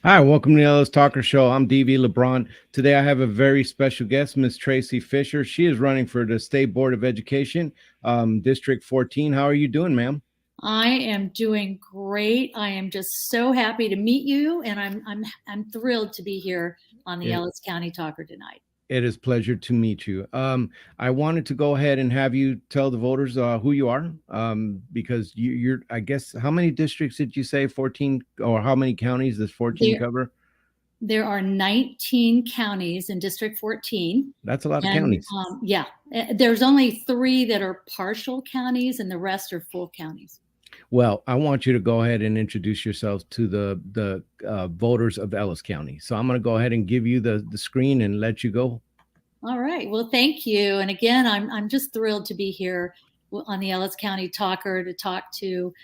Hi, welcome to the Ellis Talker Show. I'm DV LeBron. Today I have a very special guest, Miss Tracy Fisher. She is running for the State Board of Education, District 14. How are you doing, ma'am? I am doing great. I am just so happy to meet you, and I'm thrilled to be here on the It, Ellis County Talker tonight. it is a pleasure to meet you. I wanted to go ahead and have you tell the voters who you are, because you're, I guess, how many districts did you say? 14, or how many counties does 14 There, cover? there are 19 counties in District 14, That's a lot of and counties. there's only 3 that are partial counties, and the rest are full counties. Well, I want you to go ahead and introduce yourselves to the voters of Ellis County. So I'm going to go ahead and give you the screen and let you go. All right. Well, thank you. And again, I'm just thrilled to be here on the Ellis County Talker to talk to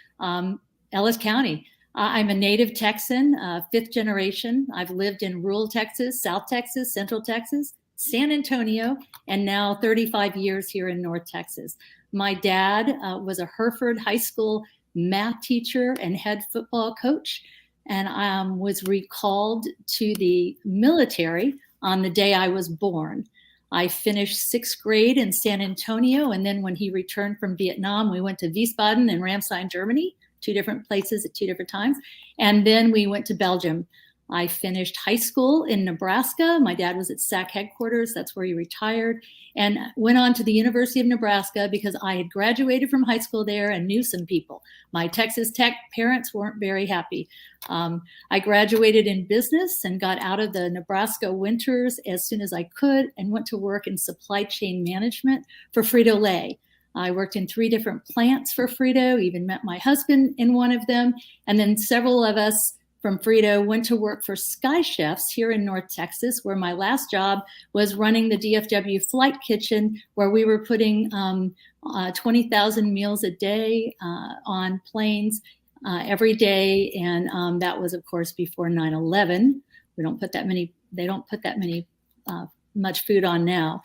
Ellis County. I'm a native Texan, 5th generation. I've lived in rural Texas, South Texas, Central Texas, San Antonio, and now 35 years here in North Texas. My dad was a Hereford High School math teacher and head football coach, and was recalled to the military on the day I was born. I finished 6th grade in San Antonio, and then when he returned from Vietnam, we went to Wiesbaden and Ramstein, Germany, 2 different places at 2 different times, and then we went to Belgium. I finished high school in Nebraska. My dad was at SAC headquarters. That's where he retired, and went on to the University of Nebraska because I had graduated from high school there and knew some people. My Texas Tech parents weren't very happy. I graduated in business and got out of the Nebraska winters as soon as I could and went to work in supply chain management for Frito-Lay. I worked in 3 different plants for Frito, even met my husband in one of them, and then several of us from Frito went to work for Sky Chefs here in North Texas, where my last job was running the DFW flight kitchen, where we were putting 20,000 meals a day on planes every day. And that was, of course, before 9/11. They don't put that many much food on now.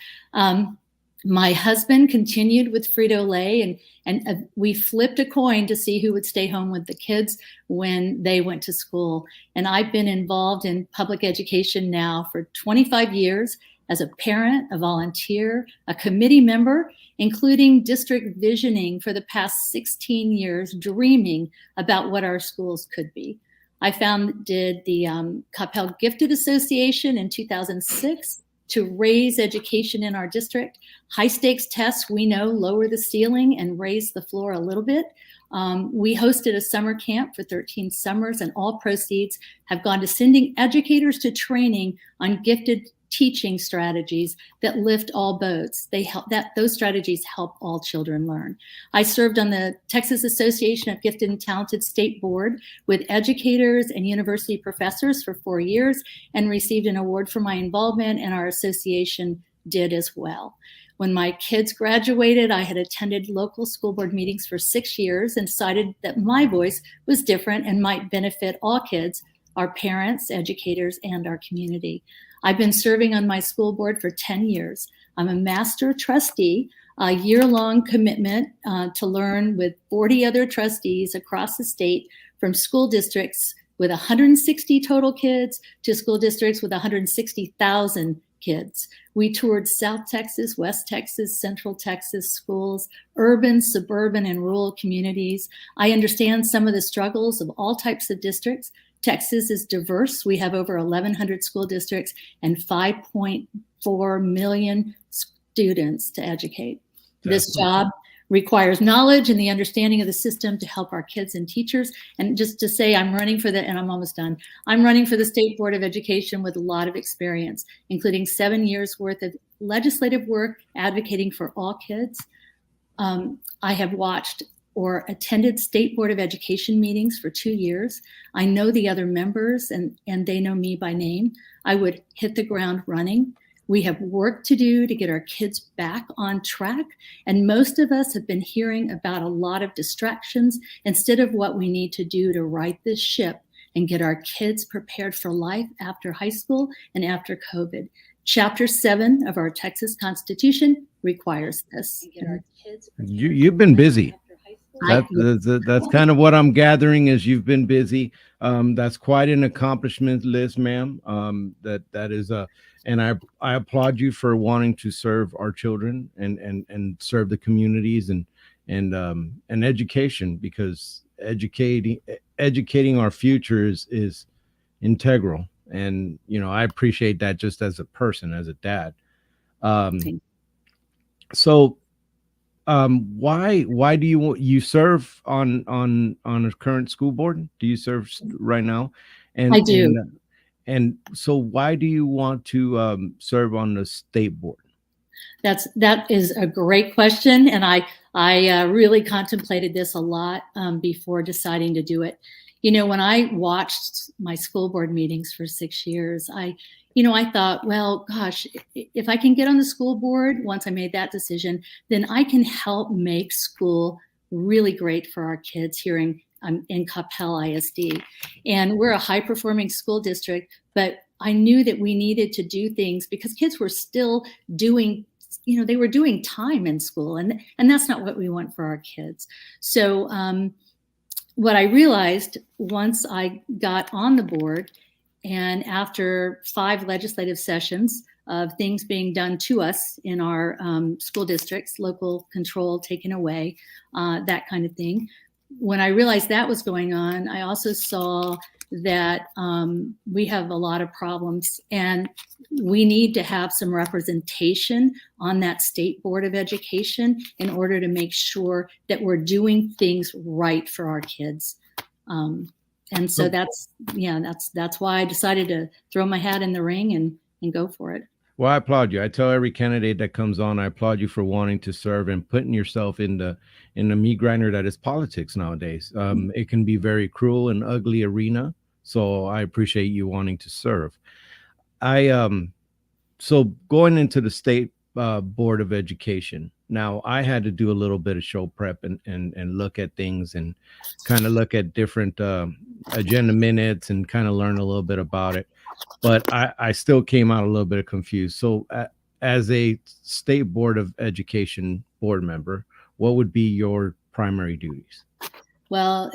My husband continued with Frito-Lay, and we flipped a coin to see who would stay home with the kids when they went to school. And I've been involved in public education now for 25 years as a parent, a volunteer, a committee member, including district visioning for the past 16 years, dreaming about what our schools could be. I founded the Coppell Gifted Association in 2006 to raise education in our district. High stakes tests, we know, lower the ceiling and raise the floor a little bit. We hosted a summer camp for 13 summers, and all proceeds have gone to sending educators to training on gifted teaching strategies that lift all boats. Those strategies help all children learn. I served on the Texas Association of Gifted and Talented State Board with educators and university professors for 4 years and received an award for my involvement, and our association did as well. When my kids graduated, I had attended local school board meetings for 6 years and decided that my voice was different and might benefit all kids, our parents, educators, and our community. I've been serving on my school board for 10 years. I'm a master trustee, a year-long commitment to learn with 40 other trustees across the state, from school districts with 160 total kids to school districts with 160,000 kids. We toured South Texas, West Texas, Central Texas schools, urban, suburban, and rural communities. I understand some of the struggles of all types of districts. Texas is diverse. We have over 1,100 school districts and 5.4 million students to educate. This job requires knowledge and the understanding of the system to help our kids and teachers. And just to say, I'm running for and I'm almost done. I'm running for the State Board of Education with a lot of experience, including 7 years worth of legislative work advocating for all kids. I have watched or attended State Board of Education meetings for 2 years. I know the other members and they know me by name. I would hit the ground running. We have work to do to get our kids back on track. And most of us have been hearing about a lot of distractions instead of what we need to do to right this ship and get our kids prepared for life after high school and after COVID. Chapter 7 of our Texas Constitution requires this. You've been busy. I That's kind of what I'm gathering as you've been busy. That's quite an accomplishment list, ma'am. That is and I applaud you for wanting to serve our children and serve the communities and education, because educating our future is integral. And I appreciate that just as a person, as a dad. Um, think so why do you serve on a current school board? Do you serve right now? I and do. and and so why do you want to serve on the state board? That is a great question, and I really contemplated this a lot before deciding to do it. When I watched my school board meetings for 6 years, I thought, well, gosh, if I can get on the school board once I made that decision, then I can help make school really great for our kids here in Capel ISD. And we're a high performing school district, but I knew that we needed to do things because kids were still doing they were doing time in school, and that's not what we want for our kids. So what I realized once I got on the board, and after 5 legislative sessions of things being done to us in our school districts, local control taken away, that kind of thing, when I realized that was going on, I also saw that we have a lot of problems, and we need to have some representation on that state board of education in order to make sure that we're doing things right for our kids. And so that's why I decided to throw my hat in the ring and go for it. Well, I applaud you. I tell every candidate that comes on, I applaud you for wanting to serve and putting yourself in the meat grinder that is politics nowadays. It can be very cruel and ugly arena. So I appreciate you wanting to serve. I So going into the state board of education, now I had to do a little bit of show prep and look at things and kind of look at different agenda minutes and kind of learn a little bit about it. But I still came out a little bit confused. So as a state board of education board member, what would be your primary duties? Well,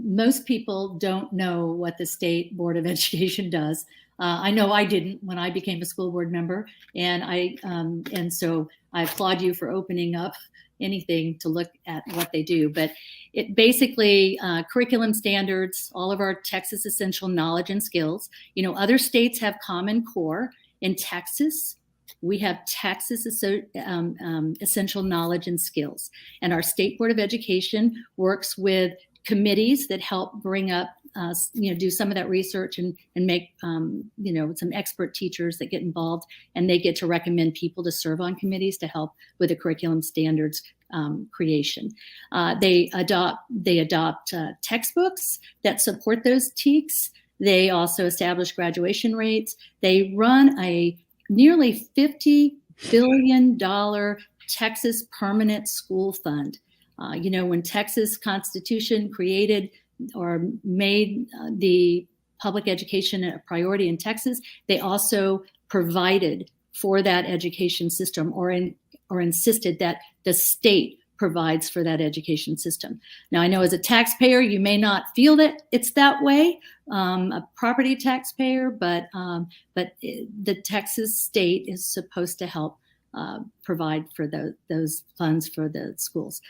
most people don't know what the State Board of Education does. I know I didn't when I became a school board member, and so I applaud you for opening up anything to look at what they do. But it basically curriculum standards, all of our Texas essential knowledge and skills. Other states have Common Core. In Texas, we have Texas essential knowledge and skills. And our State Board of Education works with committees that help bring up, do some of that research and make, some expert teachers that get involved, and they get to recommend people to serve on committees to help with the curriculum standards creation. They adopt textbooks that support those TEKS. They also establish graduation rates. They run a nearly $50 billion Texas Permanent School Fund. When Texas Constitution created or made the public education a priority in Texas, they also provided for that education system or insisted that the state provides for that education system. Now, I know as a taxpayer, you may not feel that it's that way, a property taxpayer, but the Texas state is supposed to help provide for those funds for the schools.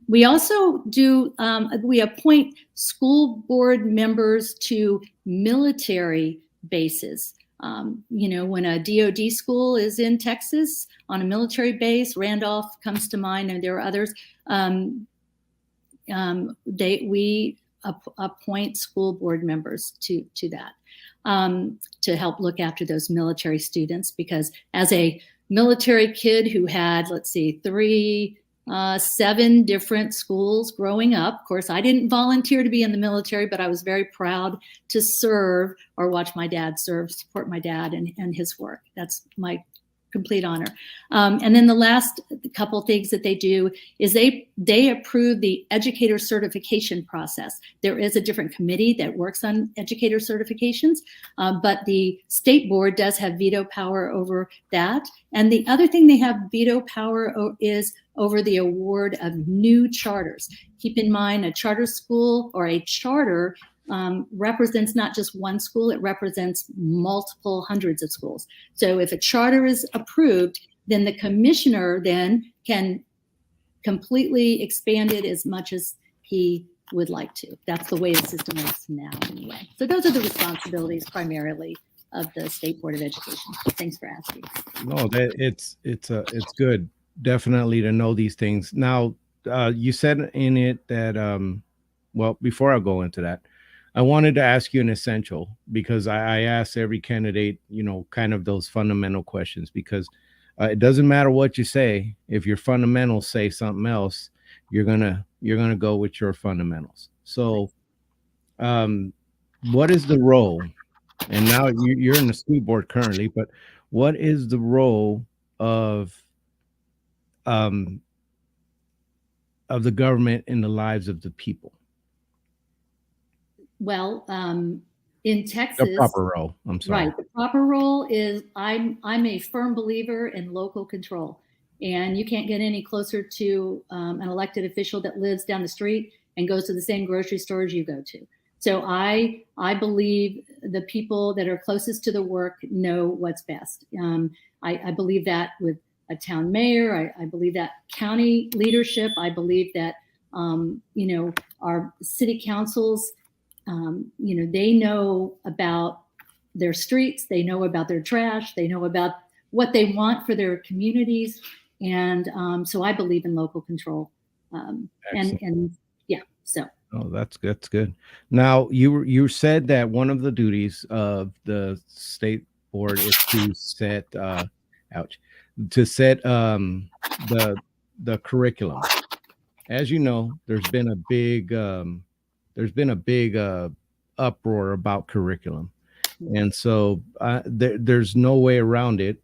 We also do, we appoint school board members to military bases. When a DoD school is in Texas on a military base, Randolph comes to mind, and there are others. We appoint school board members to that to help look after those military students, because as a military kid who had, 7 different schools growing up. Of course, I didn't volunteer to be in the military, but I was very proud to serve or watch my dad serve, support my dad and his work. That's my complete honor. And then the last couple things that they do is they approve the educator certification process. There is a different committee that works on educator certifications, but the state board does have veto power over that. And the other thing they have veto power is over the award of new charters. Keep in mind, a charter school or a charter represents not just one school, it represents multiple hundreds of schools. So if a charter is approved, then the commissioner then can completely expand it as much as he would like to. That's the way the system works now anyway. So those are the responsibilities primarily of the State Board of Education. Thanks for asking. No, that it's good, definitely, to know these things. Now, you said in it that well, before I go into that, I wanted to ask you an essential, because I ask every candidate, kind of those fundamental questions, because it doesn't matter what you say. If your fundamentals say something else, you're gonna go with your fundamentals. So, what is the role? And now you're in the school board currently, but what is the role of um, the government in the lives of the people? Well, in Texas, The proper role. I'm sorry. right. The proper role is I'm a firm believer in local control, and you can't get any closer to an elected official that lives down the street and goes to the same grocery store as you go to. So I believe the people that are closest to the work know what's best. I believe that with a town mayor. I believe that county leadership. I believe that our city councils. They know about their streets, they know about their trash, they know about what they want for their communities. And so I believe in local control. And yeah, so. Oh, that's good. Now, you said that one of the duties of the state board is to set, the curriculum. As you know, there's been a big uproar about curriculum, and so there's no way around it.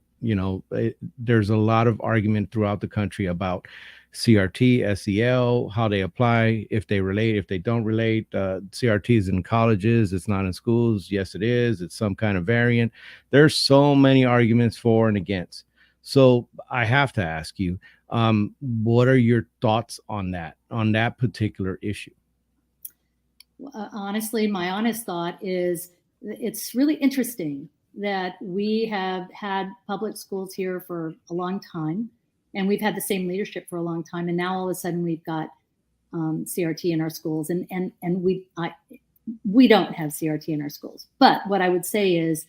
There's a lot of argument throughout the country about CRT, SEL, how they apply, if they relate, if they don't relate. CRT is in colleges, it's not in schools. Yes, it is. It's some kind of variant. There's so many arguments for and against. So I have to ask you, what are your thoughts on that particular issue? Honestly, my honest thought is it's really interesting that we have had public schools here for a long time, and we've had the same leadership for a long time, and now all of a sudden we've got CRT in our schools, and we don't have CRT in our schools. But what I would say is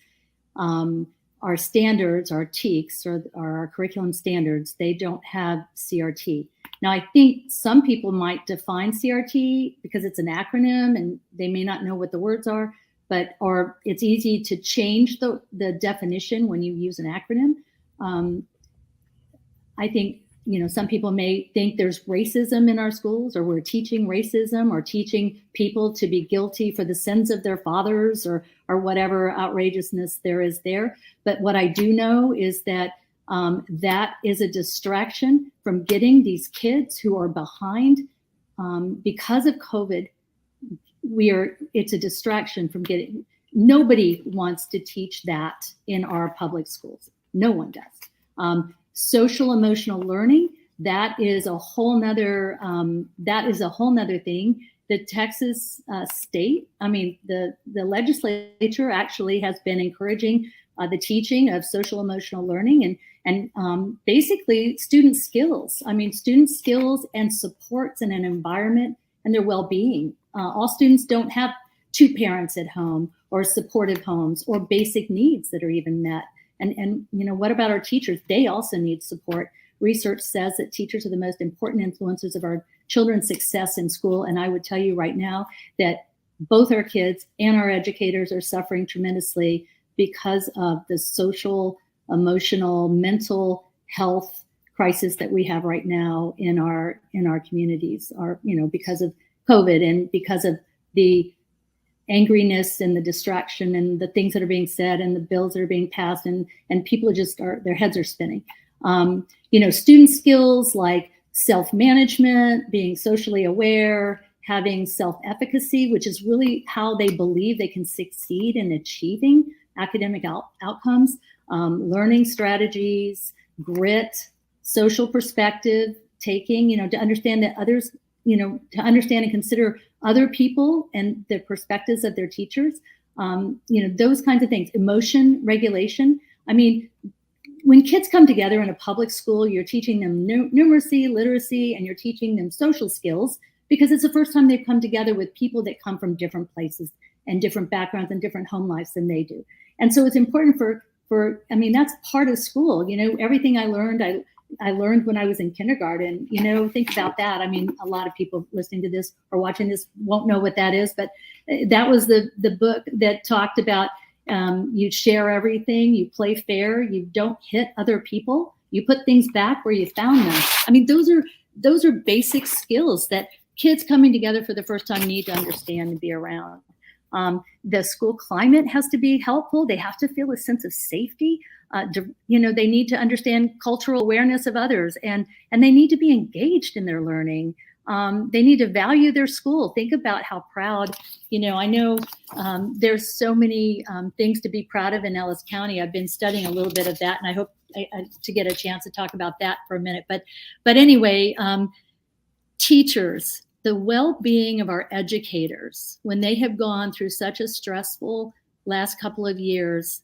our standards, our TEKS, or our curriculum standards, they don't have CRT. Now, I think some people might define CRT because it's an acronym and they may not know what the words are, or it's easy to change the definition when you use an acronym. I think, some people may think there's racism in our schools, or we're teaching racism, or teaching people to be guilty for the sins of their fathers, or whatever outrageousness there is there. But what I do know is that that is a distraction from getting these kids who are behind because of COVID. It's a distraction from getting. Nobody wants to teach that in our public schools. No one does. Social emotional learning, that is a whole nother thing. The Texas the legislature actually has been encouraging the teaching of social emotional learning and basically student skills. Student skills and supports in an environment and their well-being. All students don't have two parents at home, or supportive homes, or basic needs that are even met. And what about our teachers? They also need support. Research says that teachers are the most important influencers of our children's success in school. And I would tell you right now that both our kids and our educators are suffering tremendously because of the social, emotional, mental health crisis that we have right now in our communities, because of COVID and because of the angriness and the distraction and the things that are being said and the bills that are being passed, and people their heads are spinning. Student skills like self-management, being socially aware, having self-efficacy, which is really how they believe they can succeed in achieving academic outcomes, learning strategies, grit, social perspective taking, to understand that others, to understand and consider other people and the perspectives of their teachers, those kinds of things. Emotion regulation. I mean, when kids come together in a public school, you're teaching them numeracy, literacy, and you're teaching them social skills, because it's the first time they've come together with people that come from different places and different backgrounds and different home lives than they do. And so it's important that's part of school. Everything I learned when I was in kindergarten. Think about that. I mean, a lot of people listening to this or watching this won't know what that is, but that was the book that talked about you share everything, you play fair, you don't hit other people, you put things back where you found them. I mean, those are basic skills that kids coming together for the first time need to understand and be around. The school climate has to be helpful. They have to feel a sense of safety. They need to understand cultural awareness of others, and they need to be engaged in their learning. They need to value their school. Think about how proud, I know there's so many things to be proud of in Ellis County. I've been studying a little bit of that, and I hope to get a chance to talk about that for a minute. But anyway, teachers, the well-being of our educators, when they have gone through such a stressful last couple of years,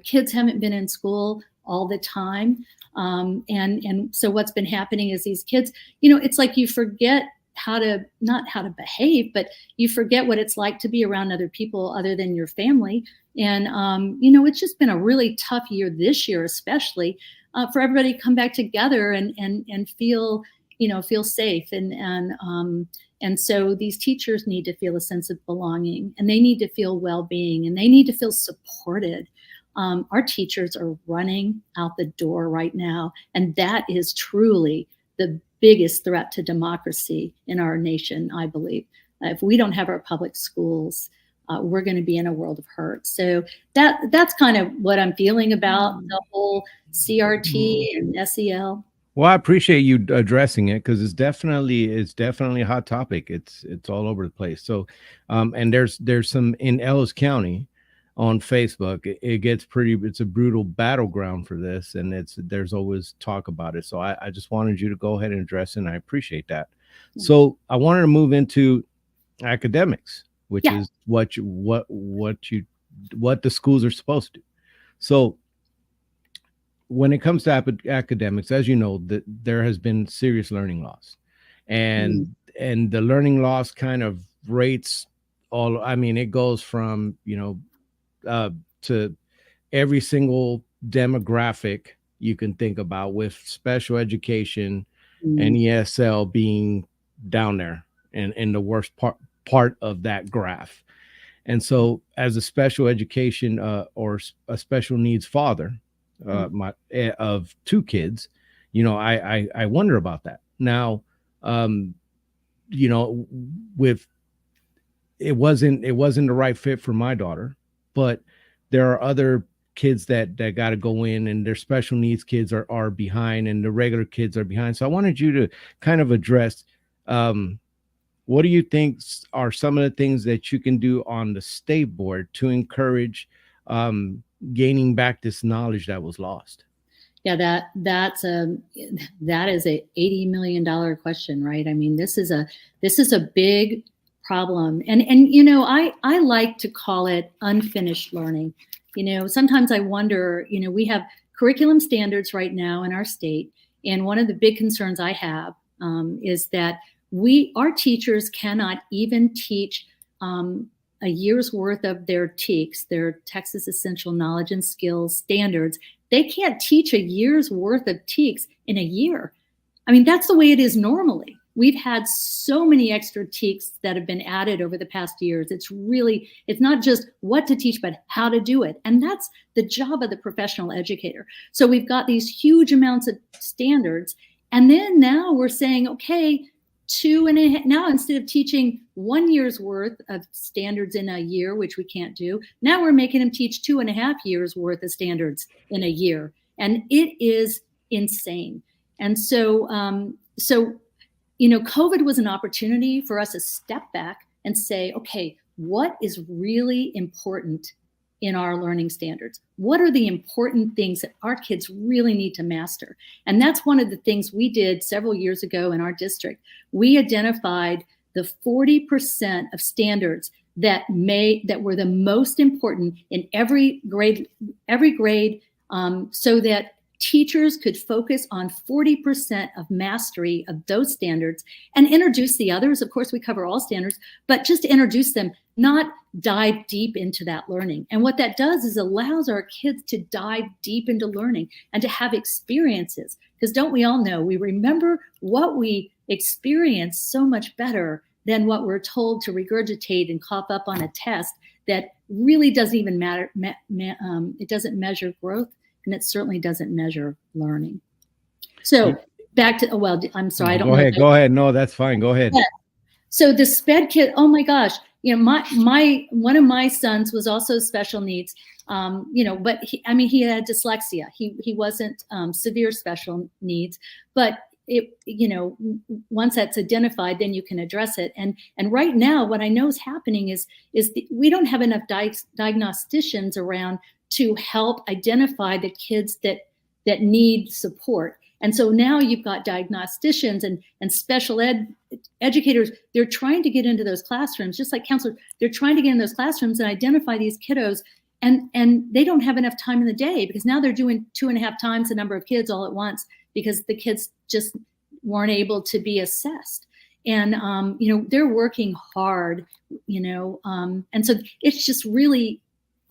kids haven't been in school all the time. And so what's been happening is these kids, it's like you forget not how to behave, but you forget what it's like to be around other people other than your family. And, it's just been a really tough year this year, especially for everybody to come back together and feel safe. And so these teachers need to feel a sense of belonging, and they need to feel well-being, and they need to feel supported. Our teachers are running out the door right now, and that is truly the biggest threat to democracy in our nation, I believe. If we don't have our public schools, we're going to be in a world of hurt. So that's kind of what I'm feeling about the whole CRT and SEL. Well, I appreciate you addressing it, because it's definitely a hot topic. It's all over the place. So, and there's some in Ellis County on Facebook. It gets it's a brutal battleground for this, and there's always talk about it. So I just wanted you to go ahead and address it, and I appreciate that. So I wanted to move into academics, which is what the schools are supposed to do. So when it comes to academics, as you know, there has been serious learning loss, and the learning loss kind of rates all. I mean, it goes from to every single demographic you can think about, with special education and ESL being down there and in the worst part of that graph. And so, as a special education or a special needs father, of two kids, I wonder about that. Now, with it wasn't the right fit for my daughter, but there are other kids that got to go in, and their special needs kids are behind, and the regular kids are behind. So I wanted you to kind of address, what do you think are some of the things that you can do on the state board to encourage gaining back this knowledge that was lost? Yeah, that is a $80 million question, right? I mean, this is a big problem, and I like to call it unfinished learning. Sometimes I wonder, we have curriculum standards right now in our state, and one of the big concerns I have is that our teachers cannot even teach a year's worth of their TEKS, their Texas Essential Knowledge and Skills standards. They can't teach a year's worth of TEKS in a year. I mean, that's the way it is normally. We've had so many extra TEKS that have been added over the past years. It's not just what to teach, but how to do it. And that's the job of the professional educator. So we've got these huge amounts of standards. And then now we're saying, okay, now instead of teaching 1 year's worth of standards in a year, which we can't do, now we're making them teach 2.5 years worth of standards in a year. And it is insane. And so, COVID was an opportunity for us to step back and say, okay, what is really important in our learning standards? What are the important things that our kids really need to master? And that's one of the things we did several years ago in our district. We identified the 40% of standards that were the most important in every grade, so that teachers could focus on 40% of mastery of those standards and introduce the others. Of course, we cover all standards, but just to introduce them, not dive deep into that learning. And what that does is allows our kids to dive deep into learning and to have experiences. Because don't we all know, we remember what we experience so much better than what we're told to regurgitate and cough up on a test that really doesn't even matter. It doesn't measure growth, and it certainly doesn't measure learning. So back to, I'm sorry. I don't know. Go ahead. No, that's fine. Go ahead. Yeah. So the SPED kid, oh my gosh, one of my sons was also special needs, but he had dyslexia. He wasn't severe special needs, but once that's identified, then you can address it. And right now, what I know is happening is we don't have enough diagnosticians around to help identify the kids that need support. And so now you've got diagnosticians and special ed educators. They're trying to get into those classrooms, just like counselors. They're trying to get in those classrooms and identify these kiddos. And they don't have enough time in the day, because now they're doing 2.5 times the number of kids all at once, because the kids just weren't able to be assessed. And, they're working hard, and so it's just really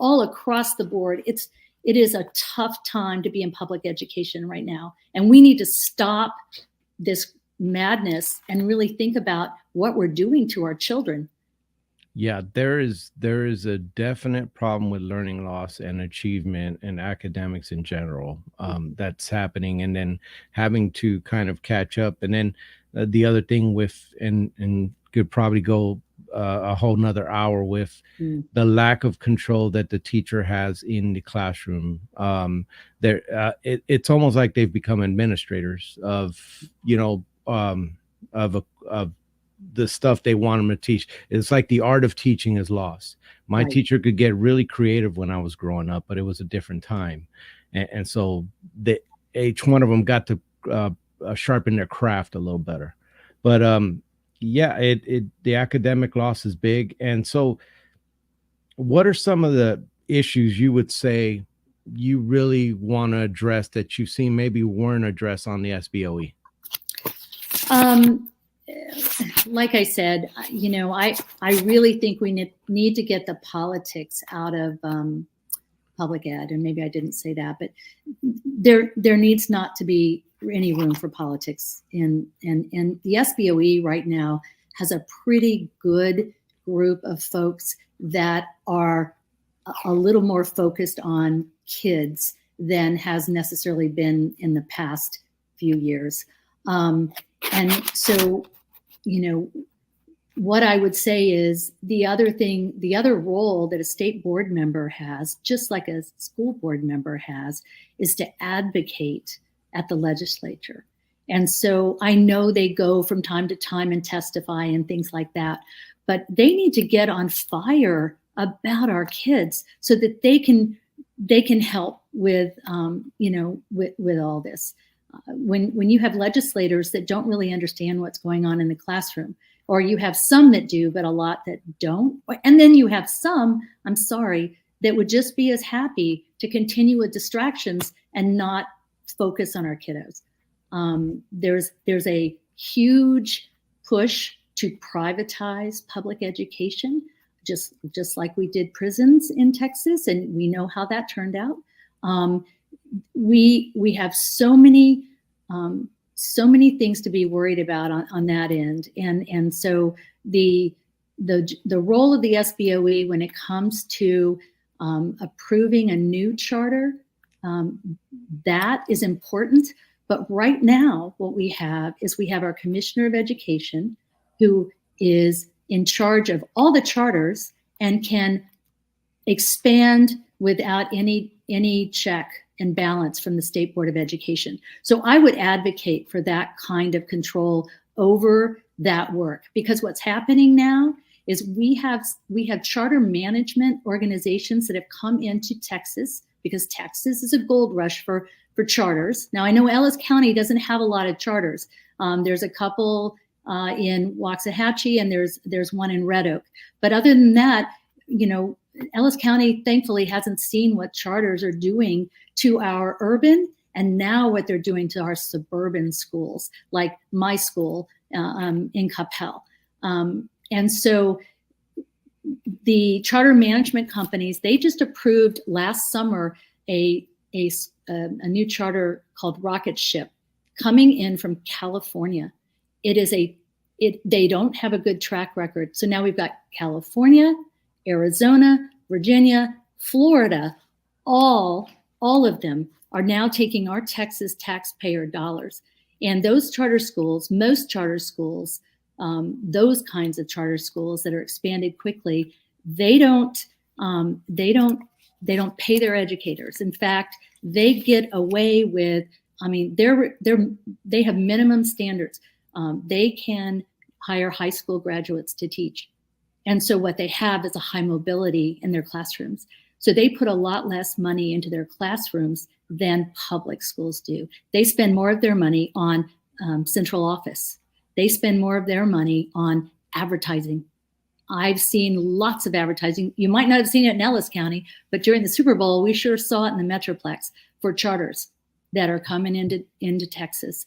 all across the board. It is a tough time to be in public education right now. And we need to stop this madness and really think about what we're doing to our children. Yeah, there is a definite problem with learning loss and achievement and academics in general, that's happening, and then having to kind of catch up. And then the other thing with, and could probably go a whole nother hour with, the lack of control that the teacher has in the classroom. It's almost like they've become administrators of the stuff they want them to teach. It's like the art of teaching is lost. My Right. teacher could get really creative when I was growing up, but it was a different time. And so each one of them got to sharpen their craft a little better. But the academic loss is big. And so what are some of the issues you would say you really want to address that you've seen maybe weren't addressed on the SBOE? Like I said, I really think we need to get the politics out of public ed. And maybe I didn't say that, but there needs not to be any room for politics. And the SBOE right now has a pretty good group of folks that are a little more focused on kids than has necessarily been in the past few years. And so, what I would say is the other role that a state board member has, just like a school board member has, is to advocate at the legislature. And so I know they go from time to time and testify and things like that, but they need to get on fire about our kids so that they can help with with all this. When you have legislators that don't really understand what's going on in the classroom, or you have some that do, but a lot that don't, and then you have some, I'm sorry, that would just be as happy to continue with distractions and not focus on our kiddos. There's a huge push to privatize public education, just like we did prisons in Texas, and we know how that turned out. We have so many things to be worried about on that end, and so the role of the SBOE when it comes to approving a new charter, that is important. But right now, what we have is we have our Commissioner of Education, who is in charge of all the charters and can expand without any check and balance from the State Board of Education. So I would advocate for that kind of control over that work, because what's happening now is we have charter management organizations that have come into Texas, because Texas is a gold rush for charters. Now I know Ellis County doesn't have a lot of charters. There's a couple in Waxahachie, and there's one in Red Oak. But other than that, Ellis County thankfully hasn't seen what charters are doing to our urban, and now what they're doing to our suburban schools, like my school in Capel. And so the charter management companies, they just approved last summer a new charter called Rocket Ship coming in from California. They don't have a good track record. So now we've got California, Arizona, Virginia, Florida, all of them are now taking our Texas taxpayer dollars. And those charter schools, most charter schools, those kinds of charter schools that are expanded quickly, they don't pay their educators. In fact, they get away with, they have minimum standards. They can hire high school graduates to teach. And so what they have is a high mobility in their classrooms. So they put a lot less money into their classrooms than public schools do. They spend more of their money on central office. They spend more of their money on advertising. I've seen lots of advertising. You might not have seen it in Ellis County, but during the Super Bowl, we sure saw it in the Metroplex for charters that are coming into Texas.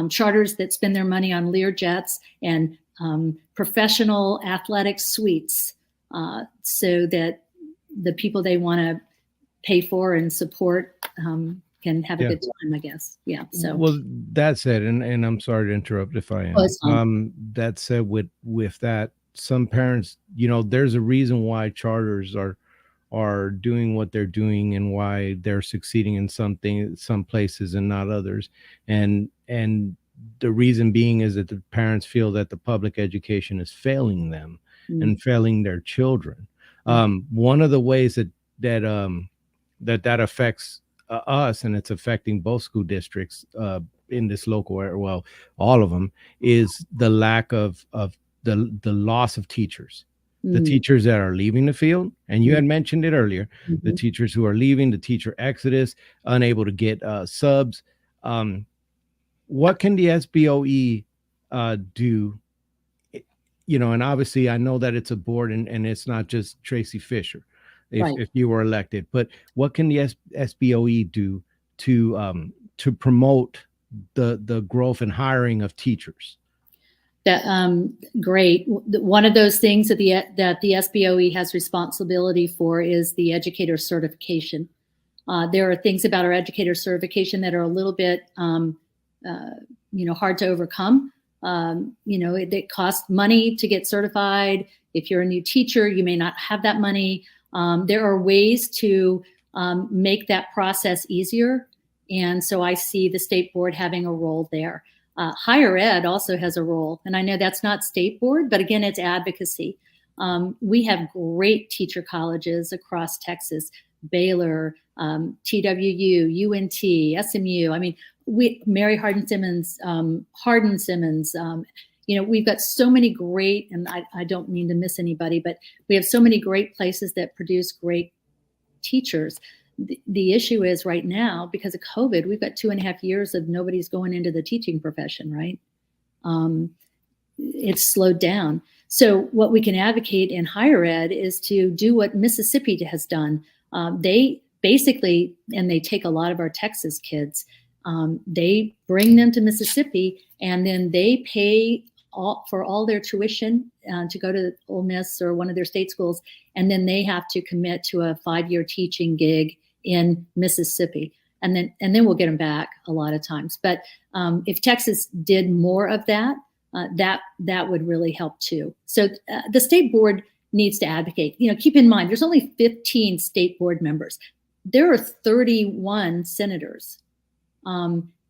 Charters that spend their money on Lear jets and professional athletic suites, so that the people they want to pay for and support can have a good time, I guess. Yeah. So well, that said, and I'm sorry to interrupt if I am. That said, with that, some parents, there's a reason why charters are doing what they're doing and why they're succeeding in some places and not others. And the reason being is that the parents feel that the public education is failing them and failing their children. One of the ways that affects us, and it's affecting both school districts in this local area, well, all of them, is the lack of the loss of teachers. The teachers that are leaving the field, and you had mentioned it earlier, the teachers who are leaving, the teacher exodus, unable to get subs. What can the SBOE do? And obviously I know that it's a board and it's not just Tracy Fisher if you were elected, but what can the SBOE do to promote the growth and hiring of teachers? That great. One of those things that the SBOE has responsibility for is the educator certification. There are things about our educator certification that are a little bit hard to overcome. It costs money to get certified. If you're a new teacher, you may not have that money. There are ways to make that process easier. And so I see the state board having a role there. Higher ed also has a role. And I know that's not state board, but again, it's advocacy. We have great teacher colleges across Texas, Baylor, TWU, UNT, SMU. Mary Hardin Simmons, we've got so many great, and I don't mean to miss anybody, but we have so many great places that produce great teachers. The issue is right now, because of COVID, we've got 2.5 years of nobody's going into the teaching profession, right? It's slowed down. So what we can advocate in higher ed is to do what Mississippi has done. They basically, and they take a lot of our Texas kids, they bring them to Mississippi, and then they pay for all their tuition to go to Ole Miss or one of their state schools, and then they have to commit to a 5-year teaching gig in Mississippi, and then we'll get them back a lot of times. But if Texas did more of that, that would really help too. So the state board needs to advocate. Keep in mind, there's only 15 state board members. There are 31 senators.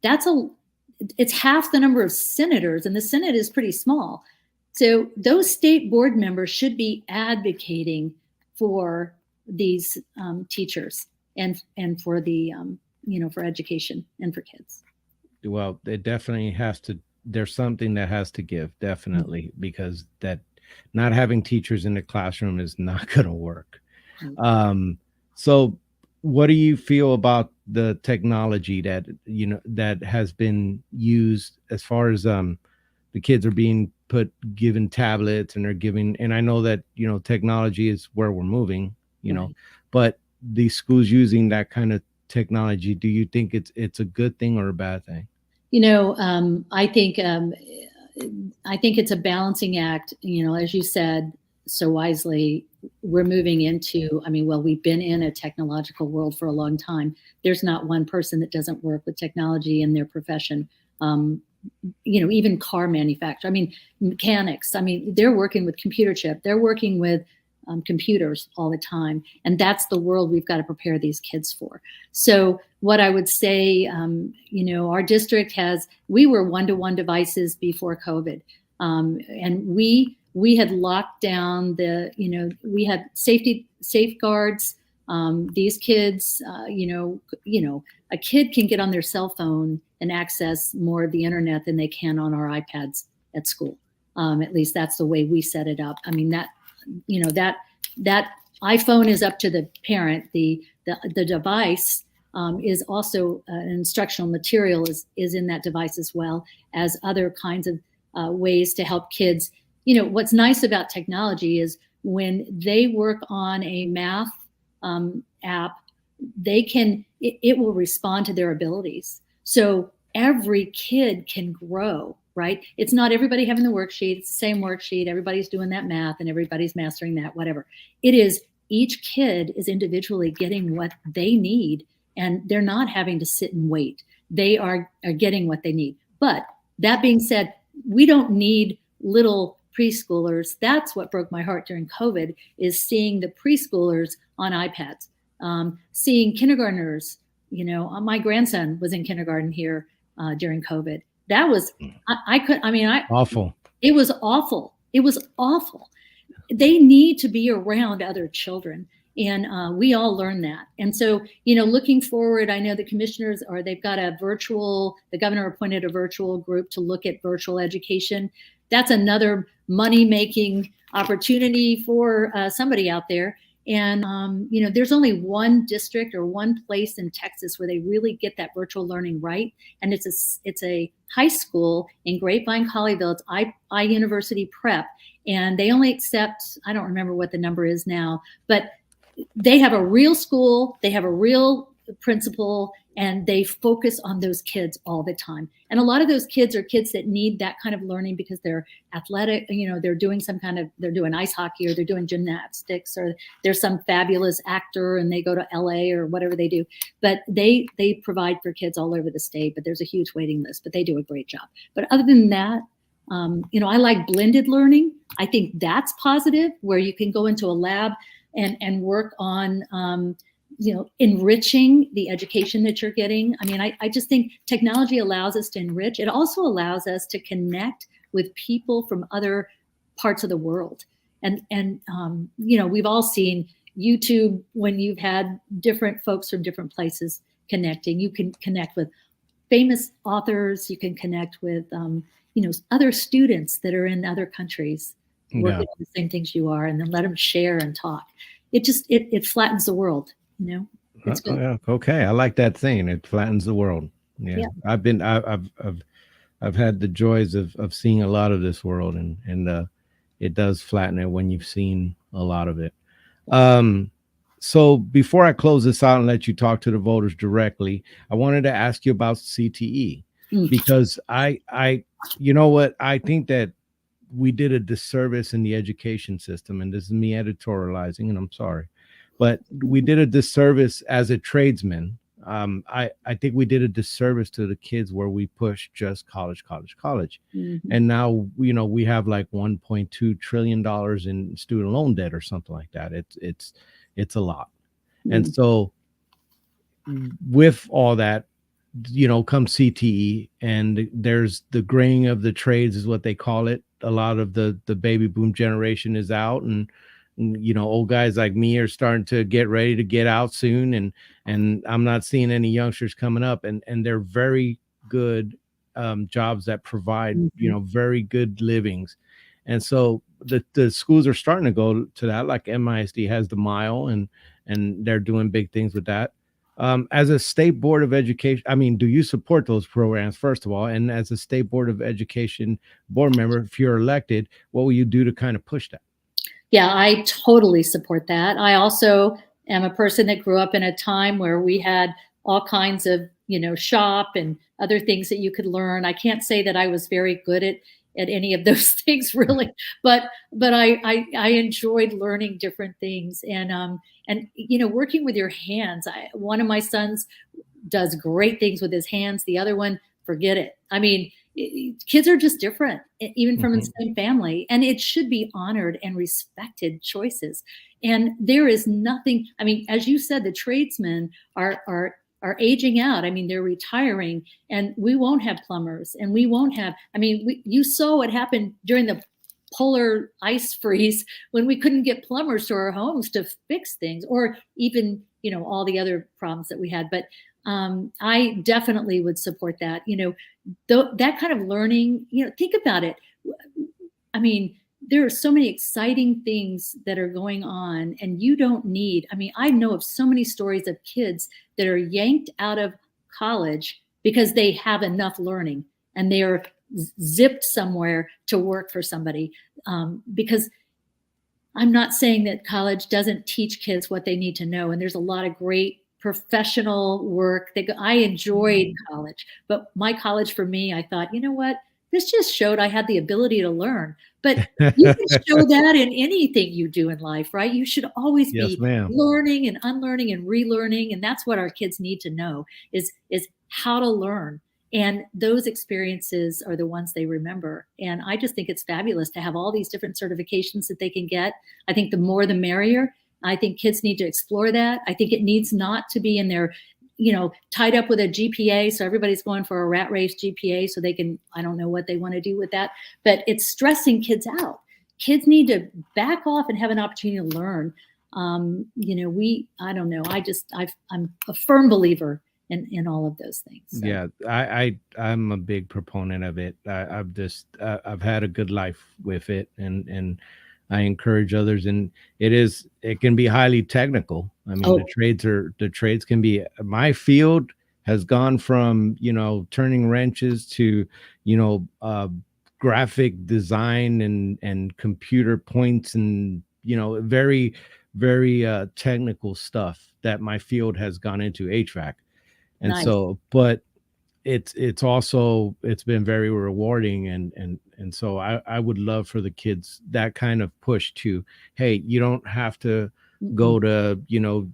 that's it's half the number of senators, and the Senate is pretty small. So those state board members should be advocating for these teachers and for the for education and for kids. Well, it definitely has to. There's something that has to give, Mm-hmm. definitely, because that not having teachers in the classroom is not going to work. Um, so, what do you feel about the technology that that has been used as far as the kids are being given tablets and they're giving, and I know that technology is where we're moving, Right. but these schools using that kind of technology, do you think it's a good thing or a bad thing? I think it's a balancing act. As you said so wisely, we're moving into. I mean, well, we've been in a technological world for a long time. There's not one person that doesn't work with technology in their profession. Um, even car manufacturer. I mean, mechanics. I mean, they're working with computer chip. They're working with computers all the time, and that's the world we've got to prepare these kids for. So, what I would say, our district we were one-to-one devices before COVID, and we had locked down we had safeguards. These kids, a kid can get on their cell phone and access more of the internet than they can on our iPads at school. At least that's the way we set it up. I mean, that iPhone is up to the parent. The device is also an instructional material is in that device, as well as other kinds of ways to help kids. What's nice about technology is when they work on a math app, it will respond to their abilities. So every kid can grow, right? It's not everybody having the worksheet. It's the same worksheet. Everybody's doing that math and everybody's mastering that, whatever. It is, each kid is individually getting what they need, and they're not having to sit and wait. They are getting what they need. But that being said, we don't need little preschoolers. That's what broke my heart during COVID, is seeing the preschoolers on iPads, seeing kindergartners. My grandson was in kindergarten here during COVID. That was, Awful. it was awful. It was awful. They need to be around other children. And we all learn that. And so, looking forward, I know the commissioners they've got the governor appointed a virtual group to look at virtual education. That's another money-making opportunity for somebody out there. And, there's only one district or one place in Texas where they really get that virtual learning right. And it's a high school in Grapevine, Colleyville. It's iUniversity Prep. And they only accept, I don't remember what the number is now, but they have a real school, they have a real principal, and they focus on those kids all the time. And a lot of those kids are kids that need that kind of learning because they're athletic, they're doing they're doing ice hockey, or they're doing gymnastics, or there's some fabulous actor and they go to LA or whatever they do. But they provide for kids all over the state, but there's a huge waiting list, but they do a great job. But other than that, I like blended learning. I think that's positive, where you can go into a lab and work on enriching the education that you're getting. I mean, I just think technology allows us to enrich. It also allows us to connect with people from other parts of the world. And we've all seen YouTube, when you've had different folks from different places connecting. You can connect with famous authors. You can connect with other students that are in other countries working on the same things you are, and then let them share and talk. It flattens the world. It's good. Okay, I like that saying. It flattens the world. Yeah, yeah. I've had the joys of seeing a lot of this world, and it does flatten it when you've seen a lot of it. So before I close this out and let you talk to the voters directly, I wanted to ask you about CTE, because you know what, I think that we did a disservice in the education system, and this is me editorializing, and I'm sorry, but we did a disservice as a tradesman. I think we did a disservice to the kids where we pushed just college. Mm-hmm. And now, we have like $1.2 trillion in student loan debt or something like that. It's a lot. Mm-hmm. And so with all that, come CTE, and there's the graying of the trades is what they call it. A lot of the baby boom generation is out, and old guys like me are starting to get ready to get out soon, and I'm not seeing any youngsters coming up, and they're very good jobs that provide Mhm. very good livings. And so the schools are starting to go to that, like MISD has the mile, and they're doing big things with that. As a state board of education, I mean, do you support those programs, first of all? And as a state board of education board member, if you're elected, what will you do to kind of push that? Yeah, I totally support that. I also am a person that grew up in a time where we had all kinds of, shop and other things that you could learn. I can't say that I was very good at any of those things really, but I enjoyed learning different things and working with your hands. One of my sons does great things with his hands. The other one, forget it. I mean, kids are just different, even from the Mhm. same family, and it should be honored and respected choices. And there is nothing. I mean, as you said, the tradesmen are aging out. I mean, they're retiring, and we won't have plumbers, and we won't have. I mean, you saw what happened during the polar ice freeze when we couldn't get plumbers to our homes to fix things, or even all the other problems that we had. But I definitely would support that. That kind of learning. Think about it. I mean, there are so many exciting things that are going on, and you don't need. I mean, I know of so many stories of kids that are yanked out of college because they have enough learning and they are zipped somewhere to work for somebody because I'm not saying that college doesn't teach kids what they need to know, and there's a lot of great professional work. I enjoyed college, but my college for me, I thought, you know what? This just showed I had the ability to learn. But you can show that in anything you do in life, right? You should always Yes, be ma'am. learning and unlearning and relearning, and that's what our kids need to know is how to learn. And those experiences are the ones they remember. And I just think it's fabulous to have all these different certifications that they can get. I think the more the merrier. I think kids need to explore that. I think it needs not to be in their, tied up with a GPA. So everybody's going for a rat race GPA so they can, I don't know what they want to do with that, but it's stressing kids out. Kids need to back off and have an opportunity to learn. I don't know. I'm a firm believer in all of those things. So. Yeah, I'm a big proponent of it. I've had a good life with it, and I encourage others. And it can be highly technical. I mean, Oh, the trades can be. My field has gone from turning wrenches to you know uh, graphic design and computer points, and very very technical stuff that my field has gone into, HVAC. And nice. so, but it's been very rewarding, and so I would love for the kids that kind of push to, hey, you don't have to Mm-mm. go to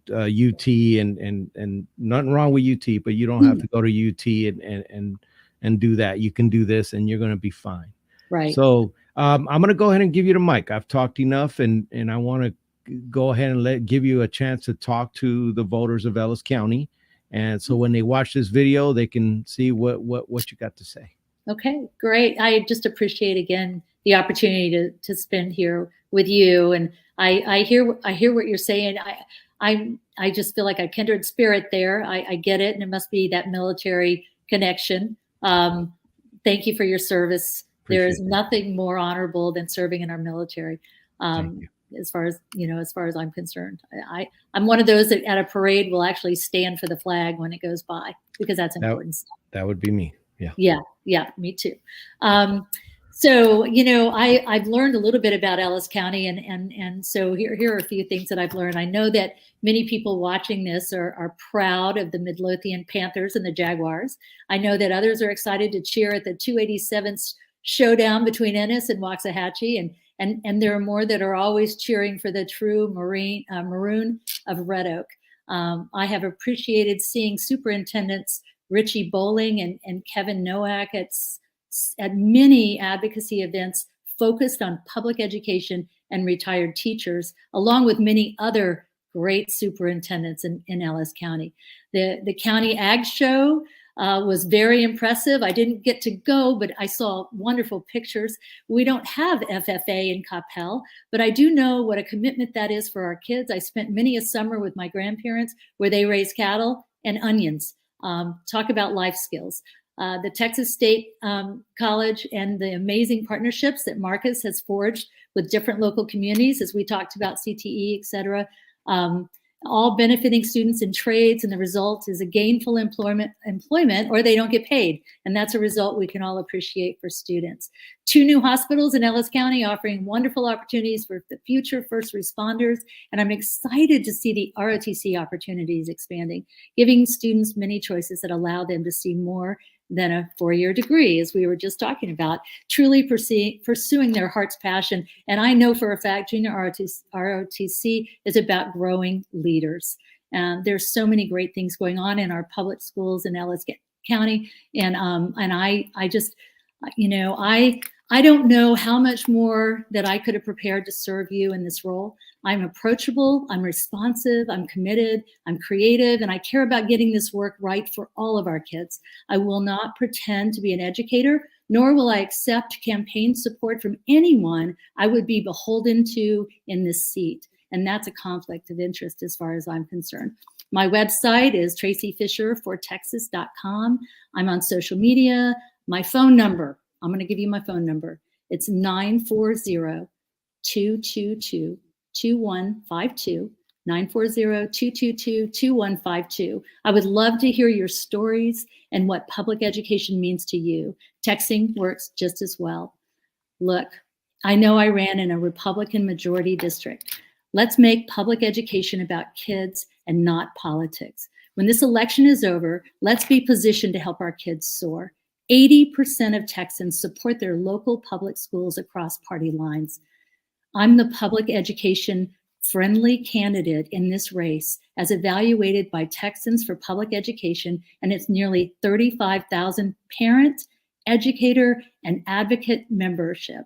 UT, and nothing wrong with UT, but you don't have Mm, to go to UT and do that. You can do this and you're going to be fine. right. So I'm going to go ahead and give you the mic. I've talked enough, and I want to go ahead and give you a chance to talk to the voters of Ellis County, and so when they watch this video, they can see what you got to say. Okay, great. I just appreciate again the opportunity to spend here with you, and I hear what you're saying. I just feel like a kindred spirit there. I get it, and it must be that military connection. Thank you for your service. There is Appreciate it. nothing more honorable than serving in our military. Thank Um, you. as far as I'm concerned, I'm one of those that at a parade will actually stand for the flag when it goes by because that's That important. that would be me. Yeah. Yeah, yeah, me too. So I've learned a little bit about Ellis County, and so here are a few things that I've learned. I know that many people watching this are proud of the Midlothian Panthers and the Jaguars. I know that others are excited to cheer at the 287th showdown between Ennis and Waxahachie, and there are more that are always cheering for the true maroon of Red Oak. I have appreciated seeing superintendents Richie Bowling and Kevin Nowak at many advocacy events focused on public education and retired teachers, along with many other great superintendents in Ellis County. The County Ag Show was very impressive. I didn't get to go, but I saw wonderful pictures. We don't have FFA in Coppell, but I do know what a commitment that is for our kids. I spent many a summer with my grandparents where they raised cattle and onions. Talk about life skills. The Texas State College and the amazing partnerships that Marcus has forged with different local communities, as we talked about CTE, et cetera, all benefiting students in trades, and the result is a gainful employment, or they don't get paid. And that's a result we can all appreciate for students. 2 new hospitals in Ellis County offering wonderful opportunities for the future first responders. And I'm excited to see the ROTC opportunities expanding, giving students many choices that allow them to see more than a 4-year degree, as we were just talking about, truly pursuing their heart's passion. And I know for a fact junior ROTC is about growing leaders. There's so many great things going on in our public schools in Ellis County. And I just, I don't know how much more that I could have prepared to serve you in this role. I'm approachable, I'm responsive, I'm committed, I'm creative, and I care about getting this work right for all of our kids. I will not pretend to be an educator, nor will I accept campaign support from anyone I would be beholden to in this seat. And that's a conflict of interest as far as I'm concerned. My website is tracyfisher4texas.com. I'm on social media. My phone number, I'm going to give you my phone number. It's 940-222-2152, 940-222-2152. I would love to hear your stories and what public education means to you. Texting works just as well. Look, I know I ran in a Republican majority district. Let's make public education about kids and not politics. When this election is over, let's be positioned to help our kids soar. 80% of Texans support their local public schools across party lines. I'm the public education friendly candidate in this race as evaluated by Texans for Public Education, and it's nearly 35,000 parent, educator, and advocate membership.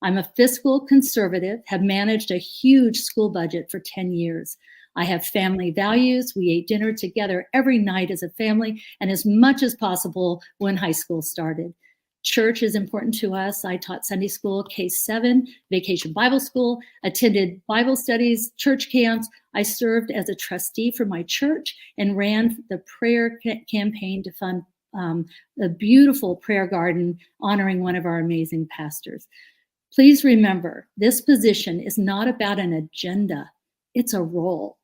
I'm a fiscal conservative, have managed a huge school budget for 10 years. I have family values. We ate dinner together every night as a family and as much as possible when high school started. Church is important to us. I taught Sunday school, K-7, Vacation Bible School, attended Bible studies, church camps. I served as a trustee for my church and ran the prayer campaign to fund a beautiful prayer garden honoring one of our amazing pastors. Please remember, this position is not about an agenda. It's a role.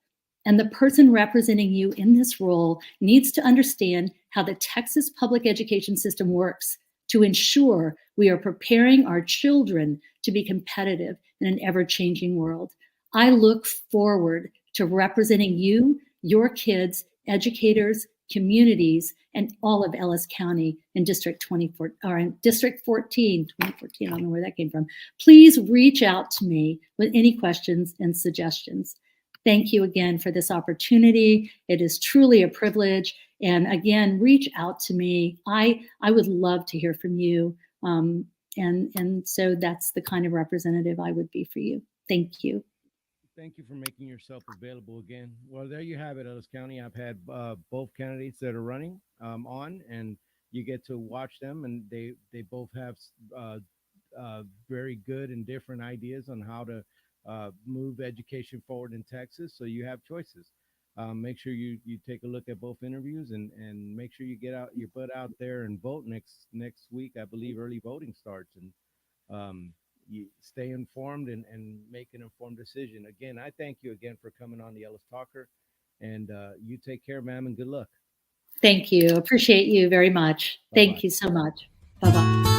And the person representing you in this role needs to understand how the Texas public education system works to ensure we are preparing our children to be competitive in an ever-changing world. I look forward to representing you, your kids, educators, communities, and all of Ellis County in District 24 or in District 14, 2014. I don't know where that came from. Please reach out to me with any questions and suggestions. Thank you again for this opportunity. It is truly a privilege. And again, reach out to me. I would love to hear from you. And so that's the kind of representative I would be for you. Thank you. Thank you for making yourself available again. Well, there you have it, Ellis County. I've had both candidates that are running on, and you get to watch them, and they both have very good and different ideas on how to move education forward in Texas. So you have choices. Make sure you take a look at both interviews and make sure you get out your butt out there and vote next week. I believe early voting starts, and you stay informed and make an informed decision. Again, I thank you again for coming on the Ellis Talker, and you take care, ma'am, and good luck. Thank you. Appreciate you very much. Bye Thank bye. you so much. Bye-bye.